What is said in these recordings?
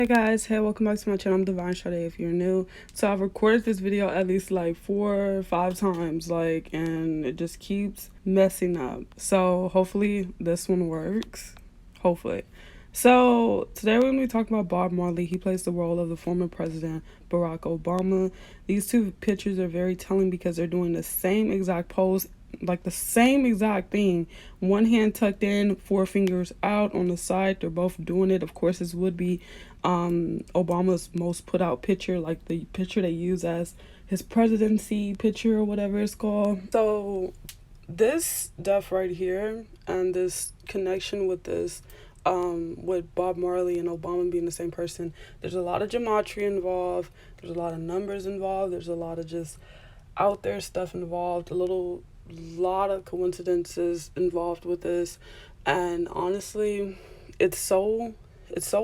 Hey guys, hey, welcome back to my channel. I'm Divine Sade if you're new. So I've recorded this video at least like 4 or 5 times, and it just keeps messing up. So hopefully this one works. Hopefully. So today we're going to be talking about Bob Marley. He plays the role of the former president Barack Obama. These two pictures are very telling because they're doing the same exact pose, like the same exact thing. One hand tucked in, four fingers out on the side. They're both doing it. Of course, this would be Obama's most put out picture, like the picture they use as his presidency picture or whatever it's called. So this stuff right here and this connection with this with Bob Marley and Obama being the same person, there's a lot of gematria involved, there's a lot of numbers involved, there's a lot of just out there stuff involved, lot of coincidences involved with this. And honestly, it's so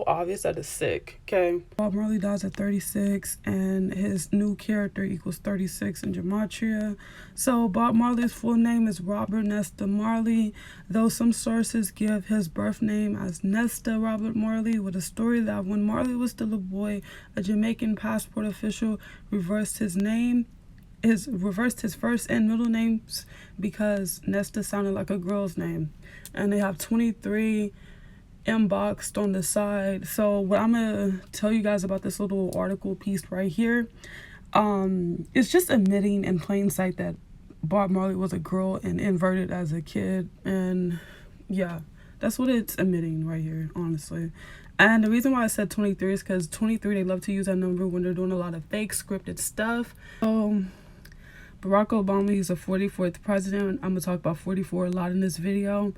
obvious that it's sick. Okay, Bob Marley dies at 36 and his new character equals 36 in gematria. So Bob Marley's full name is Robert Nesta Marley, though some sources give his birth name as Nesta Robert Marley, with a story that when Marley was still a boy, a Jamaican passport official reversed his first and middle names because Nesta sounded like a girl's name. And they have 23 emboxed on the side. So what I'm gonna tell you guys about this little article piece right here, it's just admitting in plain sight that Bob Marley was a girl and inverted as a kid. And yeah, that's what it's admitting right here, honestly. And the reason why I said 23 is because 23, they love to use that number when they're doing a lot of fake scripted stuff. So Barack Obama, he's the 44th president. I'm gonna talk about 44 a lot in this video.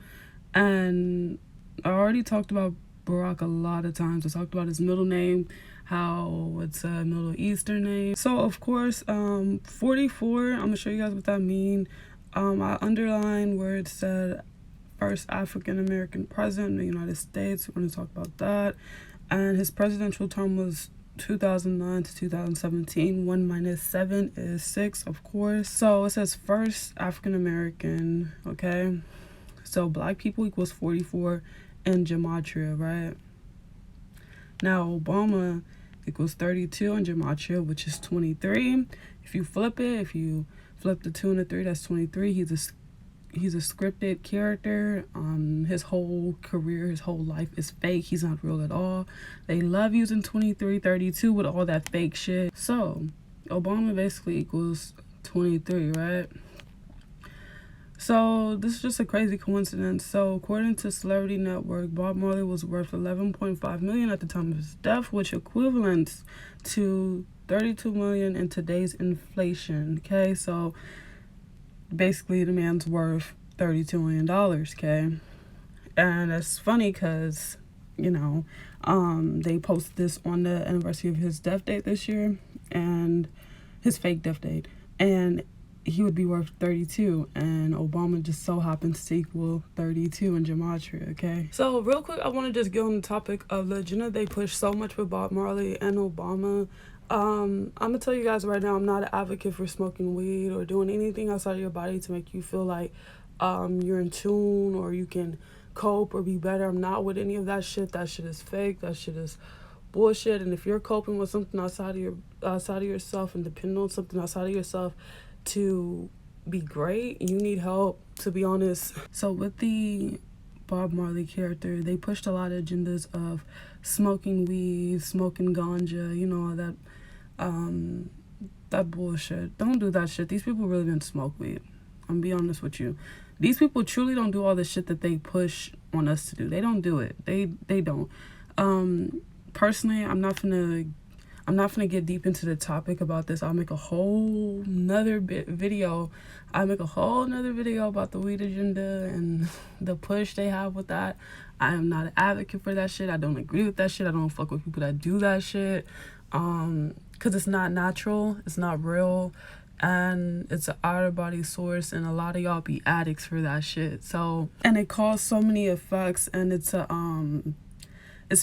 And I already talked about Barack a lot of times. I talked about his middle name, how it's a Middle Eastern name. So of course, 44, I'm gonna show you guys what that means. I underlined where it said first African American president of the United States. We're gonna talk about that. And his presidential term was 2009 to 2017. 1 minus 7 is 6, of course. So it says first African American, okay? So black people equals 44 in gematria, right? Now Obama equals 32 in gematria, which is 23. If you flip the 2 and the 3, that's 23. He's a scripted character. His whole career, his whole life is fake. He's not real at all. They love using 23, 32 with all that fake shit. So Obama basically equals 23, right? So this is just a crazy coincidence. So according to Celebrity Network, Bob Marley was worth $11.5 million at the time of his death, which equivalents to $32 million in today's inflation. Okay, so basically the man's worth $32 million. Okay, and it's funny because they posted this on the anniversary of his death date this year, and his fake death date, and he would be worth 32, and Obama just so happens to equal 32 in gematria. Okay, so real quick, I want to just get on the topic of the agenda they push so much with Bob Marley and Obama. I'm gonna tell you guys right now, I'm not an advocate for smoking weed or doing anything outside of your body to make you feel like you're in tune or you can cope or be better. I'm not with any of that shit. That shit is fake. That shit is bullshit. And if you're coping with something outside of yourself and depending on something outside of yourself to be great, you need help, to be honest. So with the Bob Marley character, they pushed a lot of agendas of smoking weed, smoking ganja, all that bullshit. Don't do that shit. These people really didn't smoke weed. I'm gonna be honest with you. These people truly don't do all the shit that they push on us to do. They don't do it. They don't. Personally, I'm not gonna get deep into the topic about this. I'll make a whole nother video. About the weed agenda and the push they have with that. I am not an advocate for that shit. I don't agree with that shit. I don't fuck with people that do that shit. Cause it's not natural. It's not real. And it's an out-of-body source, and a lot of y'all be addicts for that shit. So, and it caused so many effects, and it's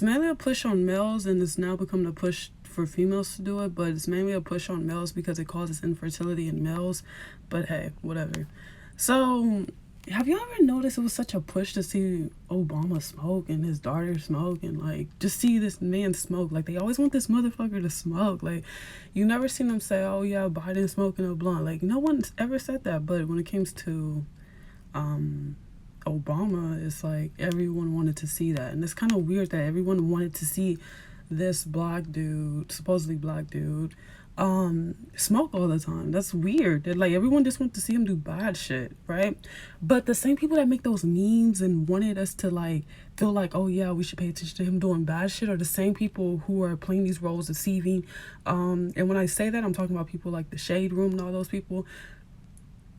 mainly a push on males, and it's now becoming a push for females to do it, but it's mainly a push on males because it causes infertility in males. But hey, whatever. So have you ever noticed it was such a push to see Obama smoke and his daughter smoke and like just see this man smoke? Like they always want this motherfucker to smoke. Like you never seen them say, "Oh yeah, Biden smoking a blunt." Like no one's ever said that. But when it comes to Obama, it's like everyone wanted to see that, and it's kind of weird that everyone wanted to see this black dude, supposedly black dude, smoke all the time. That's weird. That like everyone just wants to see him do bad shit, right? But the same people that make those memes and wanted us to like feel like, oh yeah, we should pay attention to him doing bad shit, are the same people who are playing these roles deceiving. And when I say that, I'm talking about people like the Shade Room and all those people.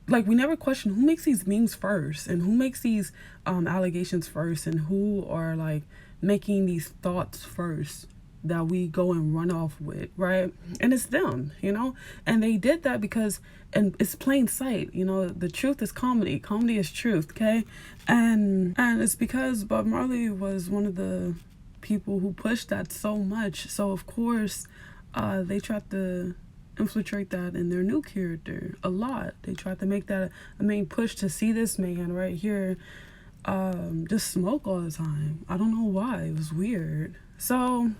Like we never question who makes these memes first and who makes these allegations first and who are like making these thoughts first that we go and run off with, right? And it's them, you know? And they did that because, and it's plain sight, you know, the truth is comedy. Comedy is truth, okay? And it's because Bob Marley was one of the people who pushed that so much. So of course, they tried to infiltrate that in their new character a lot. They tried to make that a main push to see this man right here just smoke all the time. I don't know why. It was weird. So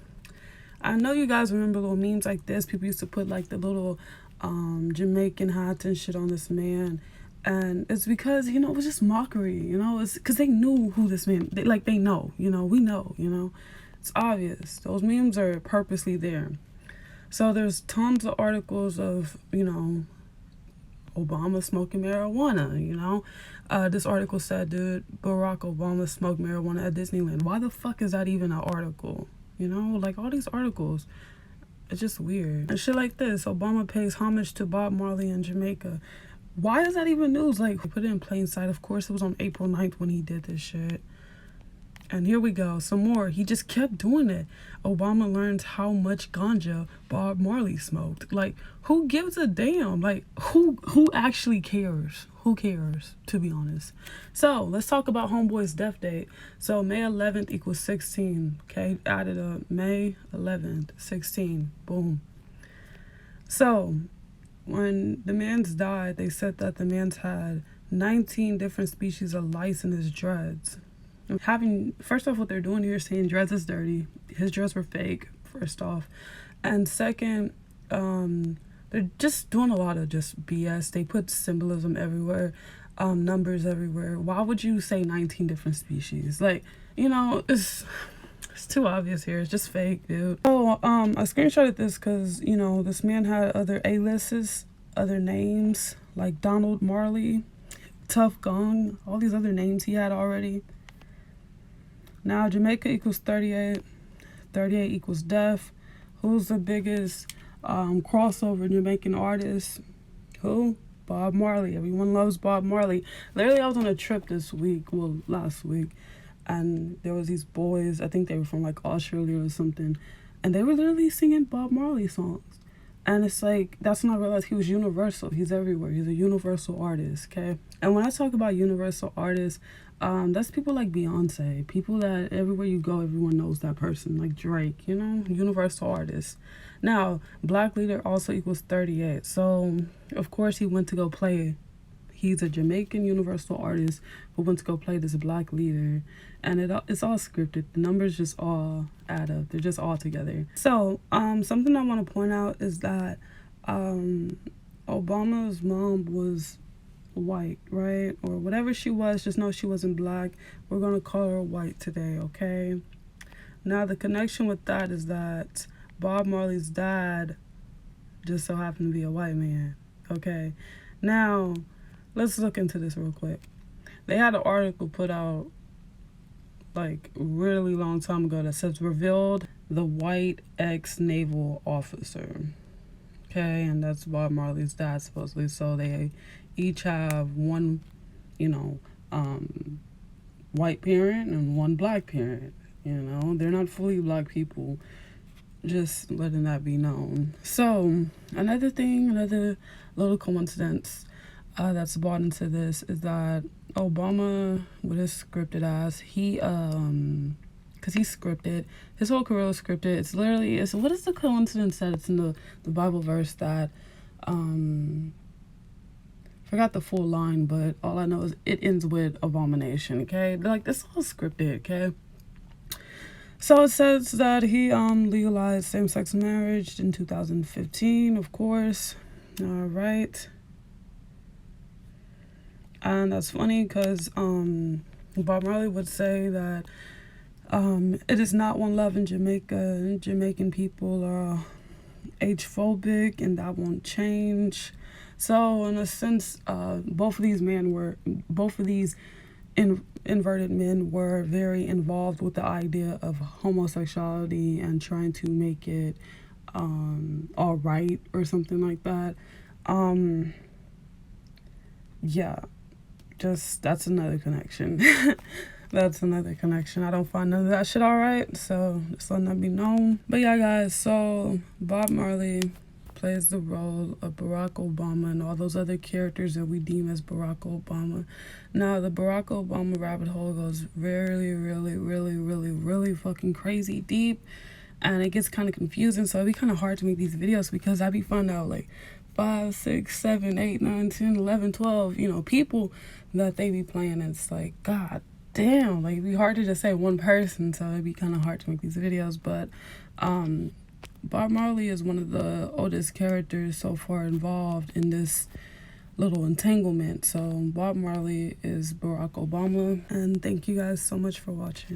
I know you guys remember little memes like this. People used to put like the little Jamaican hats and shit on this man. And it's because, you know, it was just mockery, you know? It's because they knew who this man, they know, you know? We know, you know? It's obvious. Those memes are purposely there. So there's tons of articles of, you know, Obama smoking marijuana, you know? This article said, dude, Barack Obama smoked marijuana at Disneyland. Why the fuck is that even an article? You know, like all these articles, it's just weird. And shit like this, Obama pays homage to Bob Marley in Jamaica. Why is that even news? Like, put it in plain sight. Of course, it was on April 9th when he did this shit. And here we go, some more. He just kept doing it. Obama learns how much ganja Bob Marley smoked. Like, who gives a damn? Like, who actually cares? Who cares, to be honest? So, let's talk about Homeboy's death date. So, May 11th equals 16, okay? Added up, May 11th, 16, boom. So, when the man's died, they said that the man's had 19 different species of lice in his dreads. First off, what they're doing here is saying dreads is dirty. His dreads were fake, first off. And second, they're just doing a lot of just BS. They put symbolism everywhere, numbers everywhere. Why would you say 19 different species? Like, you know, it's too obvious here. It's just fake, dude. So, I screenshotted this because, you know, this man had other aliases, other names, like Donald Marley, Tough Gong, all these other names he had already. Now, Jamaica equals 38. 38 equals death. Who's the biggest crossover Jamaican artist? Who? Bob Marley. Everyone loves Bob Marley. Literally, I was on a trip this week, well, last week, and there was these boys, I think they were from like Australia or something, and they were literally singing Bob Marley songs. And it's like, that's when I realized he was universal. He's everywhere. He's a universal artist, okay? And when I talk about universal artists, that's people like Beyonce, people that everywhere you go, everyone knows that person, like Drake, you know, universal artists. Now, Black Leader also equals 38. So, of course, he went to go play. He's a Jamaican universal artist who went to go play this Black Leader. And it's all scripted. The numbers just all add up. They're just all together. So, something I want to point out is that Obama's mom was white, right? Or whatever she was, just know she wasn't black. We're going to call her white today, okay? Now, the connection with that is that Bob Marley's dad just so happened to be a white man, okay? Now, let's look into this real quick. They had an article put out like really long time ago that says revealed the white ex-naval officer, okay? And that's Bob Marley's dad, supposedly. So they each have one, you know, white parent and one black parent, you know? They're not fully black people, just letting that be known. So, another thing, another little coincidence that's brought into this is that Obama, with his scripted ass, because he's scripted, his whole career is scripted. It's literally, what is the coincidence that it's in the Bible verse that, Forgot the full line, but all I know is it ends with abomination, okay? Like, this all scripted, okay? So it says that he legalized same-sex marriage in 2015, of course. All right. And that's funny because Bob Marley would say that it is not one love in Jamaica. Jamaican people are age-phobic, and that won't change. So in a sense, both of these inverted men were very involved with the idea of homosexuality and trying to make it all right or something like that. Yeah, just that's another connection. That's another connection. I don't find none of that shit all right, so just letting that be known. But yeah, guys, so Bob Marley plays the role of Barack Obama and all those other characters that we deem as Barack Obama. Now, the Barack Obama rabbit hole goes really, really, really, really, really fucking crazy deep, and it gets kind of confusing, so it'd be kind of hard to make these videos because I be finding out like 5, 6, 7, 8, 9, 10, 11, 12, people that they be playing. It's like, God damn, like, it'd be hard to just say one person, so it'd be kind of hard to make these videos. But Bob Marley is one of the oldest characters so far involved in this little entanglement. So Bob Marley is Barack Obama, and thank you guys so much for watching.